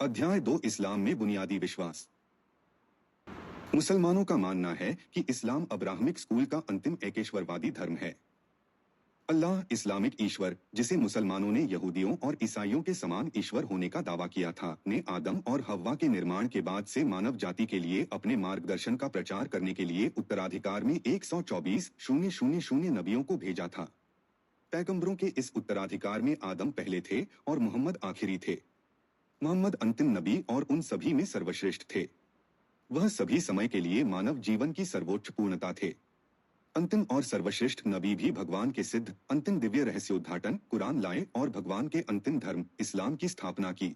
अध्याय 2 इस्लाम में बुनियादी विश्वास। मुसलमानों का मानना है कि इस्लाम अब्राहमिक स्कूल का अंतिम एकेश्वरवादी धर्म है। अल्लाह इस्लामिक ईश्वर, जिसे मुसलमानों ने यहूदियों और ईसाइयों के समान ईश्वर होने का दावा किया था, ने आदम और हव्वा के निर्माण के बाद से मानव जाति के लिए अपने मार्गदर्शन का प्रचार करने के लिए उत्तराधिकार में 124,000 नबियों को भेजा था। पैगंबरों के इस उत्तराधिकार में आदम पहले थे और मोहम्मद आखिरी थे। मोहम्मद अंतिम नबी और उन सभी में सर्वश्रेष्ठ थे। वह सभी समय के लिए मानव जीवन की सर्वोच्च पूर्णता थे। अंतिम और सर्वश्रेष्ठ नबी भी भगवान के सिद्ध अंतिम दिव्य रहस्योद्घाटन कुरान लाए और भगवान के अंतिम धर्म इस्लाम की स्थापना की।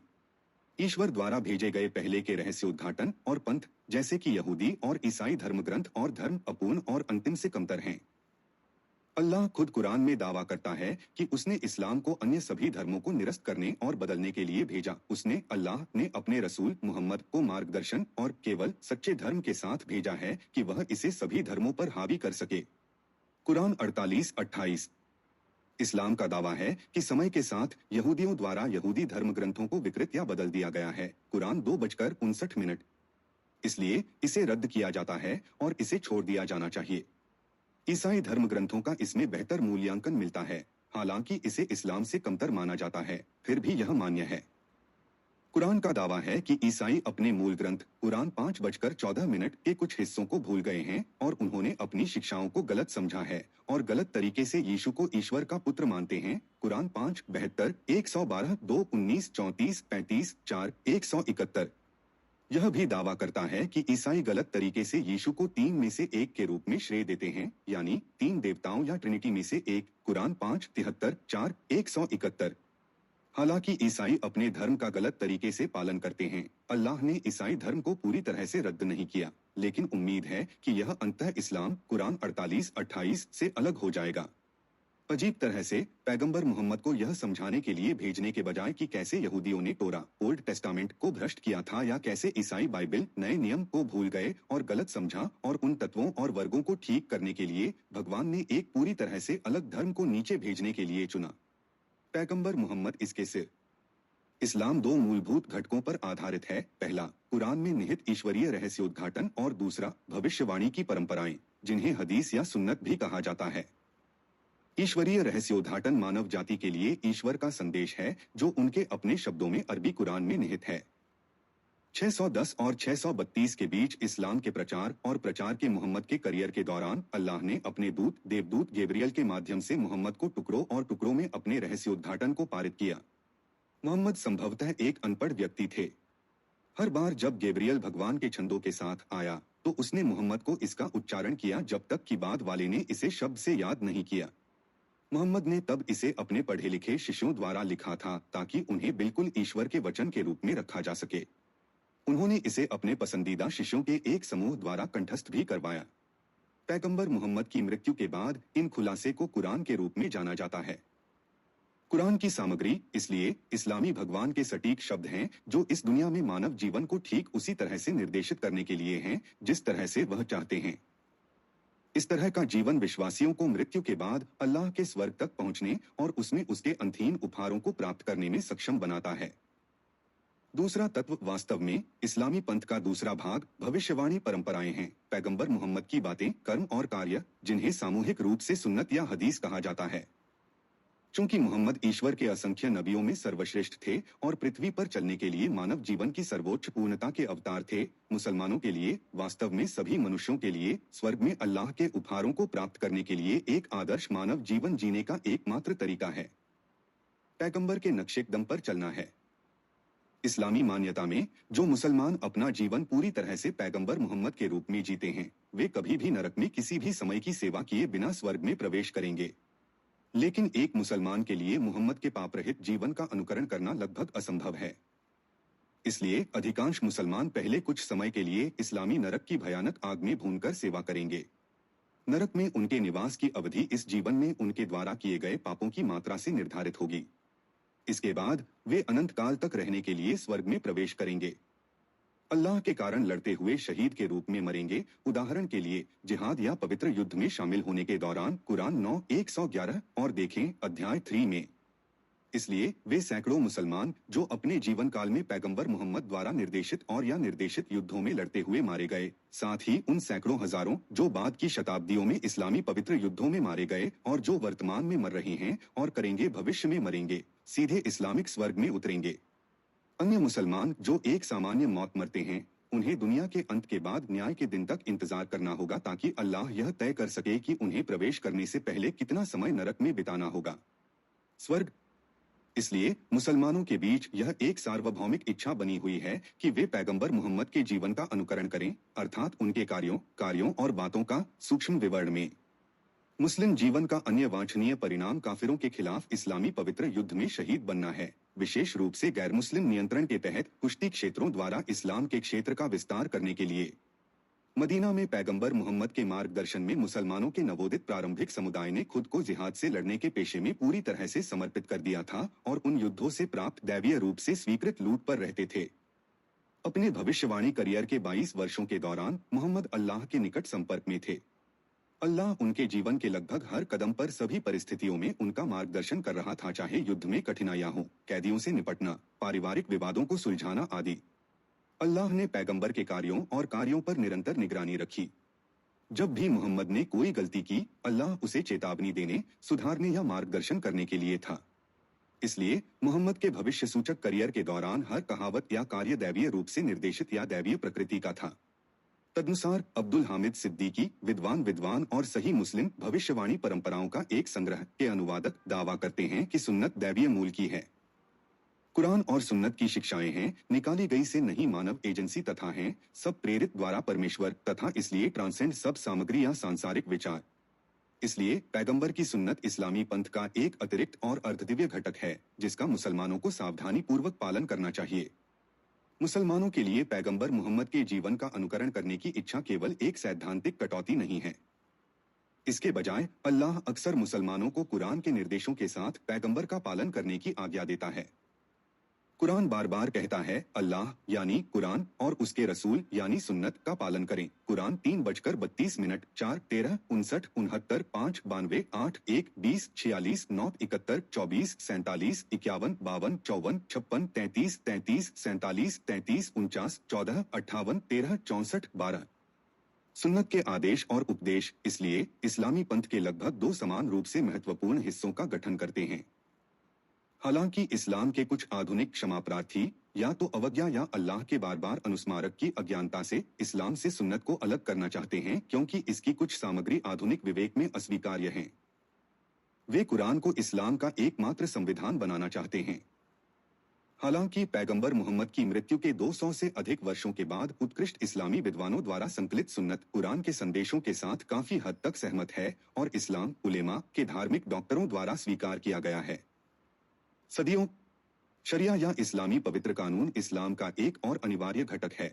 ईश्वर द्वारा भेजे गए पहले के रहस्योद्घाटन और पंथ, जैसे कि यहूदी और ईसाई धर्म ग्रंथ और धर्म अपूर्ण और अंतिम से कमतर हैं। अल्लाह खुद कुरान में दावा करता है कि उसने इस्लाम को अन्य सभी धर्मों को निरस्त करने और बदलने के लिए भेजा। उसने अल्लाह ने अपने रसूल मोहम्मद को मार्गदर्शन और केवल सच्चे धर्म के साथ भेजा है कि वह इसे सभी धर्मों पर हावी कर सके। कुरान 48-28। इस्लाम का दावा है कि समय के साथ यहूदियों द्वारा यहूदी धर्म ग्रंथों को विकृत या बदल दिया गया है। कुरान 2:59। इसलिए इसे रद्द किया जाता है और इसे छोड़ दिया जाना चाहिए। ईसाई धर्म ग्रंथों का इसमें बेहतर मूल्यांकन मिलता है, हालांकि इसे इस्लाम से कमतर माना जाता है, फिर भी यह मान्य है। कुरान का दावा है कि ईसाई अपने मूल ग्रंथ कुरान 5:14 के कुछ हिस्सों को भूल गए हैं और उन्होंने अपनी शिक्षाओं को गलत समझा है और गलत तरीके से यीशु को ईश्वर का पुत्र मानते हैं। कुरान 5:72, 112, 2, 19, 34, 35, 4, 171। यह भी दावा करता है कि ईसाई गलत तरीके से यीशु को 3 में से एक के रूप में श्रेय देते हैं, यानी 3 देवताओं या ट्रिनिटी में से एक। कुरान 5:73, 4, 171। हालांकि ईसाई अपने धर्म का गलत तरीके से पालन करते हैं, अल्लाह ने ईसाई धर्म को पूरी तरह से रद्द नहीं किया, लेकिन उम्मीद है कि यह अंततः इस्लाम कुरान 48-28 से अलग हो जाएगा। अजीब तरह से पैगंबर मोहम्मद को यह समझाने के लिए भेजने के बजाय कि कैसे यहूदियों ने टोरा ओल्ड टेस्टामेंट को भ्रष्ट किया था या कैसे ईसाई बाइबल नए नियम को भूल गए और गलत समझा, और उन तत्वों और वर्गों को ठीक करने के लिए भगवान ने एक पूरी तरह से अलग धर्म को नीचे भेजने के लिए चुना। पैगंबर मोहम्मद इसके सिर। इस्लाम 2 मूलभूत घटकों पर आधारित है। पहला, कुरान में निहित ईश्वरीय रहस्योद्घाटन, और दूसरा, भविष्यवाणी की परंपराएं, जिन्हें हदीस या सुन्नत भी कहा जाता है। ईश्वरीय रहस्योद्घाटन मानव जाति के लिए ईश्वर का संदेश है, जो उनके अपने शब्दों में अरबी कुरान में निहित है। 610 और 632 के बीच इस्लाम के प्रचार और प्रचार के मोहम्मद के करियर के दौरान अल्लाह ने अपने देवदूत गैब्रियल के माध्यम से मोहम्मद को टुकड़ों और टुकड़ों में अपने रहस्योद्घाटन को पारित किया। मोहम्मद संभवतः एक अनपढ़ व्यक्ति थे। हर बार जब गैब्रियल भगवान के छंदों के साथ आया तो उसने मोहम्मद को इसका उच्चारण किया जब तक कि बाद वाले ने इसे शब्द से याद नहीं किया। मोहम्मद ने तब इसे अपने पढ़े लिखे शिष्यों द्वारा लिखा था ताकि उन्हें बिल्कुल ईश्वर के वचन के रूप में रखा जा सके। उन्होंने इसे अपने पसंदीदा शिष्यों के एक समूह द्वारा कंठस्थ भी करवाया। पैगंबर मोहम्मद की मृत्यु के बाद इन खुलासे को कुरान के रूप में जाना जाता है। कुरान की सामग्री इसलिए इस्लामी भगवान के सटीक शब्द हैं, जो इस दुनिया में मानव जीवन को ठीक उसी तरह से निर्देशित करने के लिए हैं जिस तरह से वह चाहते हैं। इस तरह का जीवन विश्वासियों को मृत्यु के बाद अल्लाह के स्वर्ग तक पहुंचने और उसमें उसके अंतहीन उपहारों को प्राप्त करने में सक्षम बनाता है। दूसरा तत्व वास्तव में इस्लामी पंथ का दूसरा भाग भविष्यवाणी परंपराएं हैं। पैगंबर मोहम्मद की बातें, कर्म और कार्य, जिन्हें सामूहिक रूप से सुन्नत या हदीस कहा जाता है। चूंकि मोहम्मद ईश्वर के असंख्य नबियों में सर्वश्रेष्ठ थे और पृथ्वी पर चलने के लिए मानव जीवन की सर्वोच्च पूर्णता के अवतार थे, मुसलमानों के लिए, वास्तव में सभी मनुष्यों के लिए, स्वर्ग में अल्लाह के उपहारों को प्राप्त करने के लिए एक आदर्श मानव जीवन जीने का एकमात्र तरीका है पैगंबर के नक्शेकदम पर चलना है। इस्लामी मान्यता में जो मुसलमान अपना जीवन पूरी तरह से पैगंबर मोहम्मद के रूप में जीते हैं, वे कभी भी नरक में किसी भी समय की सेवा किए बिना स्वर्ग में प्रवेश करेंगे। लेकिन एक मुसलमान के लिए मोहम्मद के पाप रहित जीवन का अनुकरण करना लगभग असंभव है। इसलिए अधिकांश मुसलमान पहले कुछ समय के लिए इस्लामी नरक की भयानक आग में भूनकर सेवा करेंगे। नरक में उनके निवास की अवधि इस जीवन में उनके द्वारा किए गए पापों की मात्रा से निर्धारित होगी। इसके बाद वे अनंत काल तक रहने के लिए स्वर्ग में प्रवेश करेंगे। अल्लाह के कारण लड़ते हुए शहीद के रूप में मरेंगे। उदाहरण के लिए जिहाद या पवित्र युद्ध में शामिल होने के दौरान कुरान 9:111 और देखें अध्याय 3 में। इसलिए वे सैकड़ों मुसलमान जो अपने जीवन काल में पैगंबर मोहम्मद द्वारा निर्देशित और या निर्देशित युद्धों में लड़ते हुए मारे गए, साथ ही उन सैकड़ों हजारों जो बाद की शताब्दियों में इस्लामी पवित्र युद्धों में मारे गए और जो वर्तमान में मर रहे हैं और करेंगे भविष्य में मरेंगे, सीधे इस्लामिक स्वर्ग में उतरेंगे। अन्य मुसलमान जो एक सामान्य मौत मरते हैं, उन्हें दुनिया के अंत के बाद न्याय के दिन तक इंतजार करना होगा ताकि अल्लाह यह तय कर सके कि उन्हें प्रवेश करने से पहले कितना समय नरक में बिताना होगा। स्वर्ग। इसलिए मुसलमानों के बीच यह एक सार्वभौमिक इच्छा बनी हुई है कि वे पैगंबर मोहम्मद के जीवन का अनुकरण करें, अर्थात उनके कार्यों और बातों का सूक्ष्म विवरण में। मुस्लिम जीवन का अन्य वांछनीय परिणाम काफिरों के खिलाफ इस्लामी पवित्र युद्ध में शहीद बनना है, विशेष रूप से गैर मुस्लिम नियंत्रण के तहत कुश्ती क्षेत्रों द्वारा इस्लाम के क्षेत्र का विस्तार करने के लिए। मदीना में पैगंबर मोहम्मद के मार्गदर्शन में मुसलमानों के नवोदित प्रारंभिक समुदाय ने खुद को जिहाद से लड़ने के पेशे में पूरी तरह से समर्पित कर दिया था और उन युद्धों से प्राप्त दैवीय रूप से स्वीकृत लूट पर रहते थे। अपने भविष्यवाणी करियर के 22 वर्षों के दौरान मोहम्मद अल्लाह के निकट संपर्क में थे। अल्लाह उनके जीवन के लगभग हर कदम पर सभी परिस्थितियों में उनका मार्गदर्शन कर रहा था, चाहे युद्ध में कठिनाइयां हों, कैदियों से निपटना, पारिवारिक विवादों को सुलझाना आदि। अल्लाह ने पैगंबर के कार्यों पर निरंतर निगरानी रखी। जब भी मोहम्मद ने कोई गलती की, अल्लाह उसे चेतावनी देने, सुधारने या मार्गदर्शन करने के लिए था। इसलिए मोहम्मद के भविष्य सूचक करियर के दौरान हर कहावत या कार्य दैवीय रूप से निर्देशित या दैवीय प्रकृति का था। तदनुसार अब्दुल हामिद सिद्दीकी विद्वान और सही मुस्लिम भविष्यवाणी परंपराओं का एक संग्रह के अनुवादक दावा करते हैं कि सुन्नत दैवीय मूल की है। कुरान और सुन्नत की शिक्षाएं हैं, निकाली गई से नहीं मानव एजेंसी तथा हैं सब प्रेरित द्वारा परमेश्वर तथा इसलिए ट्रांसेंड सब सामग्री या सांसारिक विचार। इसलिए पैगंबर की सुन्नत इस्लामी पंथ का एक अतिरिक्त और अर्धदिव्य घटक है जिसका मुसलमानों को सावधानी पूर्वक पालन करना चाहिए। मुसलमानों के लिए पैगंबर मोहम्मद के जीवन का अनुकरण करने की इच्छा केवल एक सैद्धांतिक कटौती नहीं है। इसके बजाय अल्लाह अक्सर मुसलमानों को कुरान के निर्देशों के साथ पैगंबर का पालन करने की आज्ञा देता है। कुरान बार बार कहता है अल्लाह यानी कुरान और उसके रसूल यानी सुन्नत का पालन करें। कुरान 3:32, 4, 13, 59, 69, 5, 92, 8, 1, 20, 46, 9, 71, 24, 47, 51, 52, 54, 56, 33, 33, 47, 33, 49, 14, 58, 13, 64, 12। सुन्नत के आदेश और उपदेश इसलिए इस्लामी पंथ के लगभग दो समान रूप से महत्वपूर्ण हिस्सों का गठन करते हैं। हालांकि इस्लाम के कुछ आधुनिक क्षमा प्रार्थी या तो अवज्ञा या अल्लाह के बार बार अनुस्मारक की अज्ञानता से इस्लाम से सुन्नत को अलग करना चाहते हैं क्योंकि इसकी कुछ सामग्री आधुनिक विवेक में अस्वीकार्य है। वे कुरान को इस्लाम का एकमात्र संविधान बनाना चाहते हैं। हालांकि पैगंबर मोहम्मद की मृत्यु के 200 से अधिक वर्षों के बाद उत्कृष्ट इस्लामी विद्वानों द्वारा संकलित सुन्नत कुरान के संदेशों के साथ काफी हद तक सहमत है और इस्लाम उलेमा के धार्मिक डॉक्टरों द्वारा स्वीकार किया गया है। सदियों शरिया या इस्लामी पवित्र कानून इस्लाम का एक और अनिवार्य घटक है।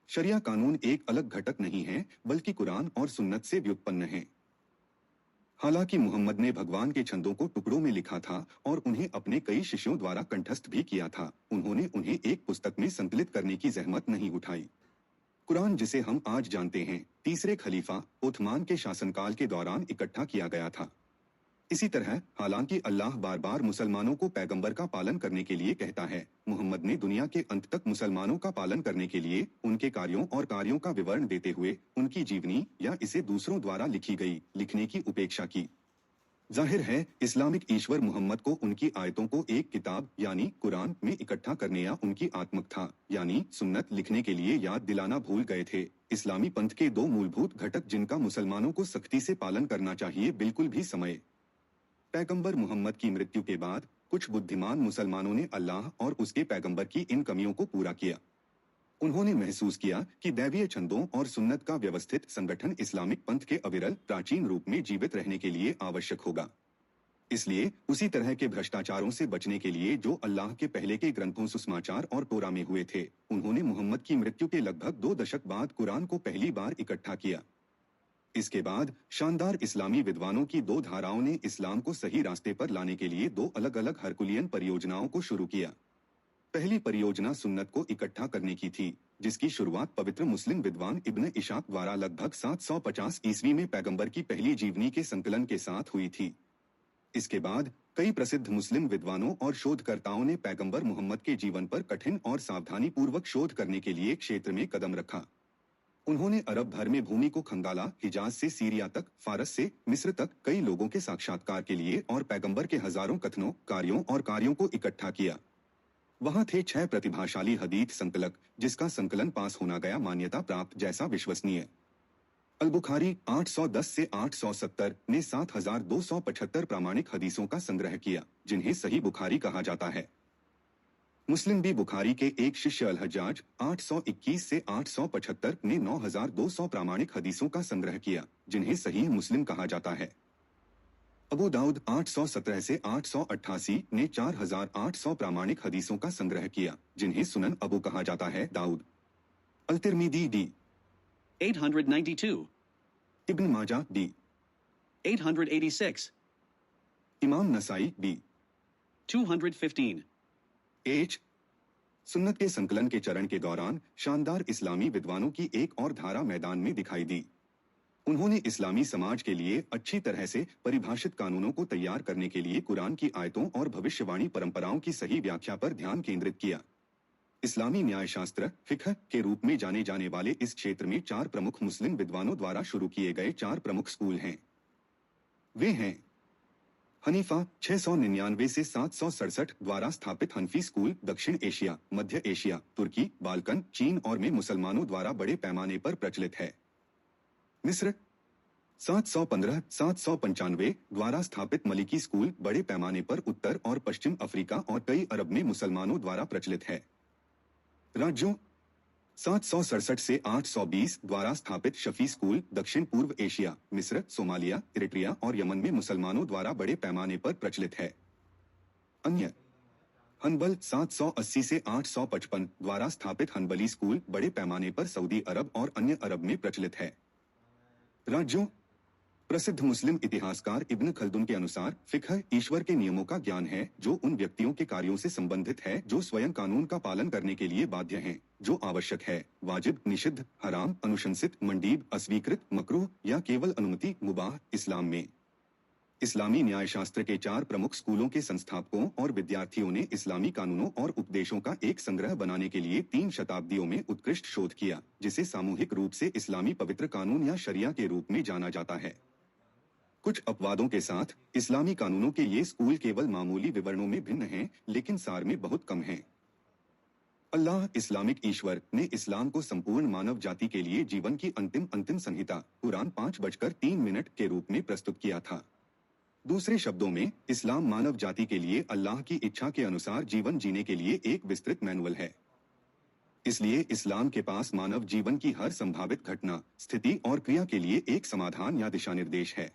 शरिया कानून एक अलग घटक नहीं है बल्कि कुरान और सुन्नत से व्युत्पन्न है। हालांकि मोहम्मद ने भगवान के छंदों को टुकड़ों में लिखा था और उन्हें अपने कई शिष्यों द्वारा कंठस्थ भी किया था, उन्होंने उन्हें एक पुस्तक में संकलित करने की जहमत नहीं उठाई। कुरान जिसे हम आज जानते हैं तीसरे खलीफा उस्मान के शासनकाल के दौरान इकट्ठा किया गया था। इसी तरह हालांकि अल्लाह बार बार मुसलमानों को पैगंबर का पालन करने के लिए कहता है, मोहम्मद ने दुनिया के अंत तक मुसलमानों का पालन करने के लिए उनके कार्यों का विवरण देते हुए उनकी जीवनी या इसे दूसरों द्वारा लिखने की उपेक्षा की। जाहिर है इस्लामिक ईश्वर मोहम्मद को उनकी आयतों को एक किताब यानी कुरान में इकट्ठा करने या उनकी आत्मकथा यानी सुन्नत लिखने के लिए याद दिलाना भूल गए थे। इस्लामी पंथ के दो मूलभूत घटक जिनका मुसलमानों को सख्ती से पालन करना चाहिए बिल्कुल भी समय। पैगंबर मोहम्मद की मृत्यु के बाद कुछ बुद्धिमान मुसलमानों ने अल्लाह और उसके पैगंबर की इन कमियों को पूरा किया। उन्होंने महसूस किया कि दैवीय छंदों और सुन्नत का व्यवस्थित संगठन इस्लामिक पंथ के अविरल प्राचीन रूप में जीवित रहने के लिए आवश्यक होगा। इसलिए उसी तरह के भ्रष्टाचारों से बचने के लिए जो अल्लाह के पहले के ग्रंथों सुसमाचार और तोरा में हुए थे, उन्होंने मोहम्मद की मृत्यु के लगभग 2 दशक बाद कुरान को पहली बार इकट्ठा किया। इसके बाद शानदार इस्लामी विद्वानों की दो धाराओं ने इस्लाम को सही रास्ते पर लाने के लिए दो अलग अलग हरकुलियन परियोजनाओं को शुरू किया। पहली परियोजना सुन्नत को इकट्ठा करने की थी, जिसकी शुरुआत पवित्र मुस्लिम विद्वान इब्न इशाक द्वारा लगभग 750 ईस्वी में पैगंबर की पहली जीवनी के संकलन के साथ हुई थी। इसके बाद कई प्रसिद्ध मुस्लिम विद्वानों और शोधकर्ताओं ने पैगंबर मोहम्मद के जीवन पर कठिन और सावधानी पूर्वक शोध करने के लिए क्षेत्र में कदम रखा। उन्होंने अरब भर में भूमि को खंगाला, हिजाज से सीरिया तक, फारस से मिस्र तक कई लोगों के साक्षात्कार के लिए और पैगंबर के हजारों कथनों, कार्यों को इकट्ठा किया। वहां थे 6 प्रतिभाशाली हदीथ संकलक, जिसका संकलन पास होना गया मान्यता प्राप्त जैसा विश्वसनीय। अल बुखारी 810 से 870 ने 7275 प्रामाणिक हदीसों का संग्रह किया, जिन्हें सही बुखारी कहा जाता है। मुस्लिम भी बुखारी के एक शिष्य अल हज्जाज 821 से 875 ने 9200 प्रामाणिक हदीसों का संग्रह किया, जिन्हें सही मुस्लिम कहा जाता है। अबू दाऊद 817 से 888 ने 4800 प्रामाणिक हदीसों का संग्रह किया, जिन्हें सुनन अबू कहा जाता है। दाऊद अल तिरमिदी डी 892, इब्न माजा डी 886, इमाम नसाई डी 215, एच सुन्नत के संकलन के चरण के दौरान शानदार इस्लामी विद्वानों की एक और धारा मैदान में दिखाई दी। उन्होंने इस्लामी समाज के लिए अच्छी तरह से परिभाषित कानूनों को तैयार करने के लिए कुरान की आयतों और भविष्यवाणी परंपराओं की सही व्याख्या पर ध्यान केंद्रित किया। इस्लामी न्यायशास्त्र फिक्ह के रूप में जाने जाने वाले इस क्षेत्र में 4 प्रमुख मुस्लिम विद्वानों द्वारा शुरू किए गए 4 प्रमुख स्कूल हैं। वे हैं हनीफा 699 से 767 द्वारा स्थापित हनफी स्कूल, दक्षिण एशिया, मध्य एशिया, तुर्की, बाल्कन, चीन और में मुसलमानों द्वारा बड़े पैमाने पर प्रचलित है। मिस्र 715-795 द्वारा स्थापित मलिकी स्कूल बड़े पैमाने पर उत्तर और पश्चिम अफ्रीका और कई अरब में मुसलमानों द्वारा प्रचलित है। राज्यों 767 से 820 द्वारा स्थापित शफी स्कूल दक्षिण पूर्व एशिया, मिस्र, सोमालिया, इरिट्रिया और यमन में मुसलमानों द्वारा बड़े पैमाने पर प्रचलित है। अन्य हनबल 780 से 855 द्वारा स्थापित हनबली स्कूल बड़े पैमाने पर सऊदी अरब और अन्य अरब में प्रचलित है। राज्यों प्रसिद्ध मुस्लिम इतिहासकार इब्न खल्दुन के अनुसार फिक्ह ईश्वर के नियमों का ज्ञान है जो उन व्यक्तियों के कार्यों से संबंधित है जो स्वयं कानून का पालन करने के लिए बाध्य हैं, जो आवश्यक है, वाजिब, निषिद्ध, हराम, अनुशंसित, मंडीब, अस्वीकृत, मकरूह या केवल अनुमति, मुबाह। इस्लाम में इस्लामी न्यायशास्त्र के 4 प्रमुख स्कूलों के संस्थापकों और विद्यार्थियों ने इस्लामी कानूनों और उपदेशों का एक संग्रह बनाने के लिए 3 शताब्दियों में उत्कृष्ट शोध किया, जिसे सामूहिक रूप से इस्लामी पवित्र कानून या शरिया के रूप में जाना जाता है। कुछ अपवादों के साथ इस्लामी कानूनों के ये स्कूल केवल मामूली विवरणों में भिन्न हैं, लेकिन सार में बहुत कम हैं। अल्लाह इस्लामिक ईश्वर ने इस्लाम को संपूर्ण मानव जाति के लिए जीवन की अंतिम संहिता कुरान 5:03 के रूप में प्रस्तुत किया था। दूसरे शब्दों में, इस्लाम मानव जाति के लिए अल्लाह की इच्छा के अनुसार जीवन जीने के लिए एक विस्तृत मैनुअल है। इसलिए इस्लाम के पास मानव जीवन की हर संभावित घटना, स्थिति और क्रिया के लिए एक समाधान या दिशा निर्देश है।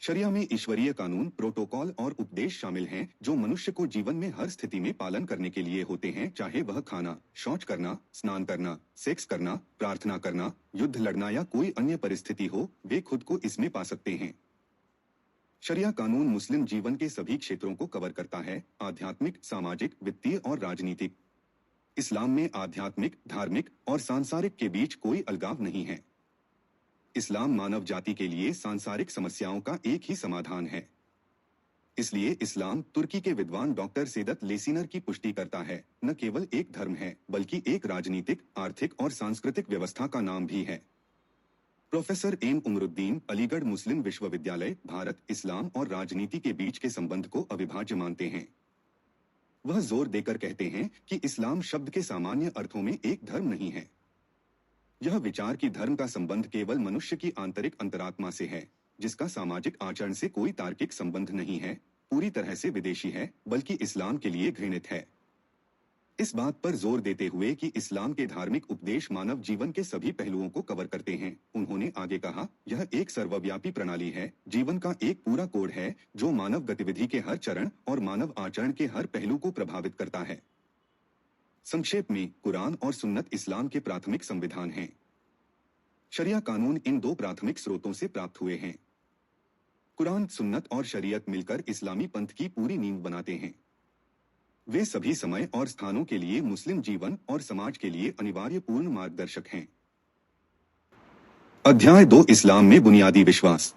शरिया में ईश्वरीय कानून, प्रोटोकॉल और उपदेश शामिल हैं जो मनुष्य को जीवन में हर स्थिति में पालन करने के लिए होते हैं, चाहे वह खाना, शौच करना, स्नान करना, सेक्स करना, प्रार्थना करना, युद्ध लड़ना या कोई अन्य परिस्थिति हो, वे खुद को इसमें पा सकते हैं। शरिया कानून मुस्लिम जीवन के सभी क्षेत्रों को कवर करता है, आध्यात्मिक, सामाजिक, वित्तीय और राजनीतिक। इस्लाम में आध्यात्मिक, धार्मिक और सांसारिक के बीच कोई अलगाव नहीं है। इस्लाम मानव जाति के लिए सांसारिक समस्याओं का एक ही समाधान है। इसलिए इस्लाम तुर्की के विद्वान डॉक्टर सेदत लेसिनर की पुष्टि करता है, न केवल एक धर्म है बल्कि एक राजनीतिक, आर्थिक और सांस्कृतिक व्यवस्था का नाम भी है। प्रोफेसर एम उमरुद्दीन अलीगढ़ मुस्लिम विश्वविद्यालय भारत इस्लाम और राजनीति के बीच के संबंध को अविभाज्य मानते हैं। वह जोर देकर कहते हैं कि इस्लाम शब्द के सामान्य अर्थों में एक धर्म नहीं है। यह विचार कि धर्म का संबंध केवल मनुष्य की आंतरिक अंतरात्मा से है, जिसका सामाजिक आचरण से कोई तार्किक संबंध नहीं है, पूरी तरह से विदेशी है, बल्कि इस्लाम के लिए घृणित है। इस बात पर जोर देते हुए कि इस्लाम के धार्मिक उपदेश मानव जीवन के सभी पहलुओं को कवर करते हैं, उन्होंने आगे कहा, यह एक सर्वव्यापी प्रणाली है, जीवन का एक पूरा कोड है जो मानव गतिविधि के हर चरण और मानव आचरण के हर पहलू को प्रभावित करता है। संक्षेप में, कुरान और सुन्नत इस्लाम के प्राथमिक संविधान हैं। शरिया कानून इन 2 प्राथमिक स्रोतों से प्राप्त हुए हैं। कुरान, सुन्नत और शरीयत मिलकर इस्लामी पंथ की पूरी नींव बनाते हैं। वे सभी समय और स्थानों के लिए मुस्लिम जीवन और समाज के लिए अनिवार्य पूर्ण मार्गदर्शक हैं। अध्याय 2 इस्लाम में बुनियादी विश्वास।